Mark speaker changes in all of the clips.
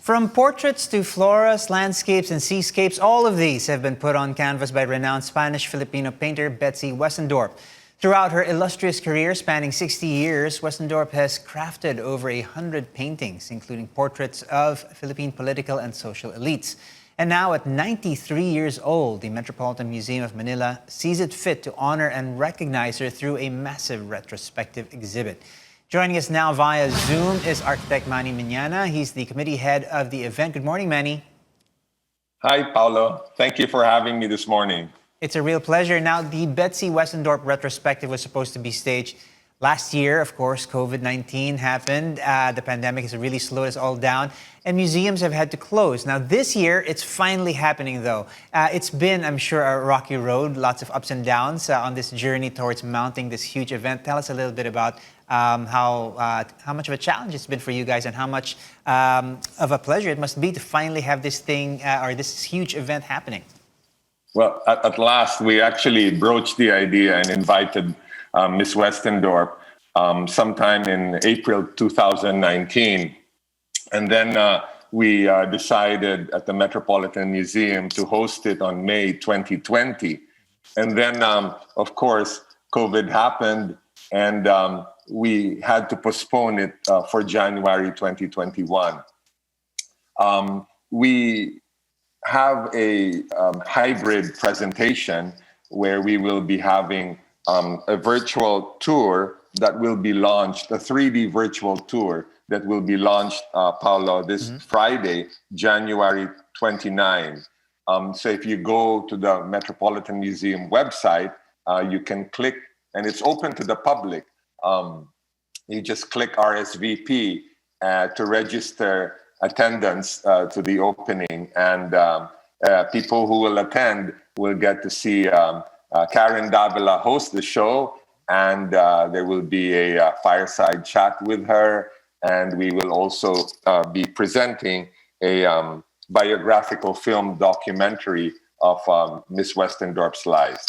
Speaker 1: From portraits to floras, landscapes, and seascapes, all of these have been put on canvas by renowned Spanish-Filipino painter Betsy Westendorp. Throughout her illustrious career spanning 60 years, Westendorp has crafted over 100 paintings, including portraits of Philippine political and social elites. And now, at 93 years old, the Metropolitan Museum of Manila sees it fit to honor and recognize her through a massive retrospective exhibit. Joining us now via Zoom is architect Manny Miñana. He's the committee head of the event. Good morning, Manny.
Speaker 2: Hi, Paolo. Thank you for having me this morning.
Speaker 1: It's a real pleasure. Now, the Betsy Westendorp retrospective was supposed to be staged last year. Of course, COVID-19 happened. The pandemic has really slowed us all down, and museums have had to close. Now, this year, it's finally happening, though. It's been, I'm sure, a rocky road, lots of ups and downs on this journey towards mounting this huge event. Tell us a little bit about how much of a challenge it's been for you guys, and how much of a pleasure it must be to finally have this thing or this huge event happening.
Speaker 2: Well, at last, we actually broached the idea and invited Miss Westendorp sometime in April 2019. And then we decided at the Metropolitan Museum to host it on May 2020. And then, of course, COVID happened, and we had to postpone it for January 2021. We have a hybrid presentation where we will be having a virtual tour that will be launched, a 3D virtual tour that will be launched, Paolo, this Friday, January 29. So if you go to the Metropolitan Museum website, you can click, and it's open to the public. You just click RSVP to register attendance to the opening, and people who will attend will get to see Karen Davila host the show, and there will be a fireside chat with her, and we will also be presenting a biographical film documentary of Miss Westendorp's life.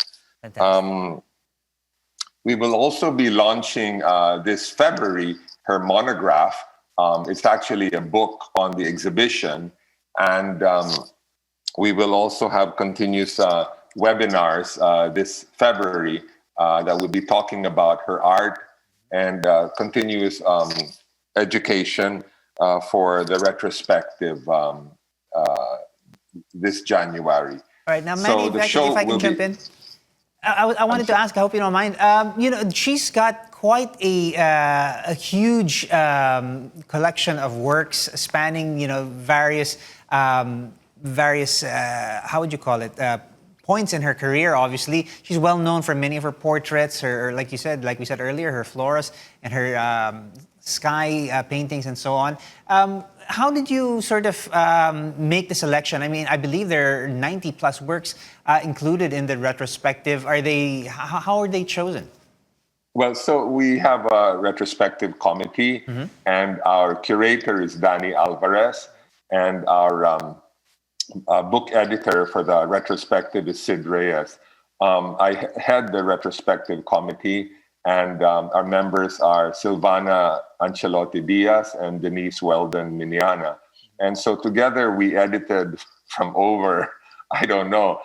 Speaker 2: We will also be launching this February her monograph. It's actually a book on the exhibition, and we will also have continuous webinars this February that will be talking about her art and continuous education for the retrospective this January.
Speaker 1: All right, now, Manny, if I can jump in. I wanted to ask, I hope you don't mind. She's got quite a huge collection of works spanning, various how would you call it? Points in her career. Obviously, she's well known for many of her portraits, or like we said earlier, her floras and her sky paintings and so on. How did you sort of make the selection? I mean, I believe there are 90 plus works included in the retrospective. How are they chosen?
Speaker 2: Well, so we have a retrospective committee, and our curator is Danny Alvarez, and our book editor for the retrospective is Sid Reyes. I head the retrospective committee, and our members are Silvana Ancelotti Diaz and Denise Weldon Miniana. And so together we edited from over, I don't know,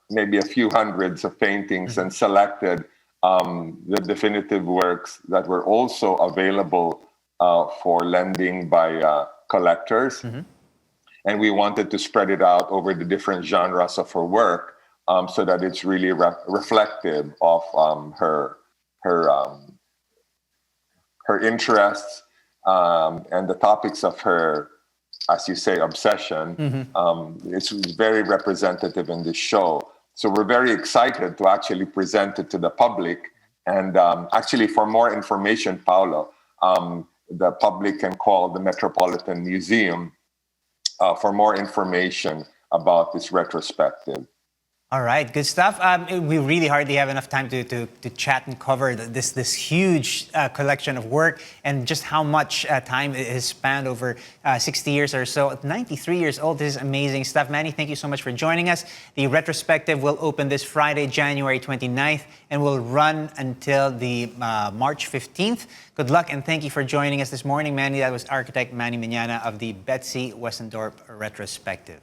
Speaker 2: maybe a few hundreds of paintings, and selected the definitive works that were also available for lending by collectors. And we wanted to spread it out over the different genres of her work, so that it's really reflective of her interests and the topics of her, as you say, obsession. It's very representative in this show. So we're very excited to actually present it to the public. And actually, for more information, Paolo, the public can call the Metropolitan Museum for more information about this retrospective.
Speaker 1: All right, good stuff. We really hardly have enough time to chat and cover this huge collection of work and just how much time it has spanned over 60 years or so. 93 years old. This is amazing stuff. Manny, thank you so much for joining us. The retrospective will open this Friday, January 29th, and will run until the March 15th. Good luck and thank you for joining us this morning, Manny. That was architect Manny Miñana of the Betsy Westendorp retrospective.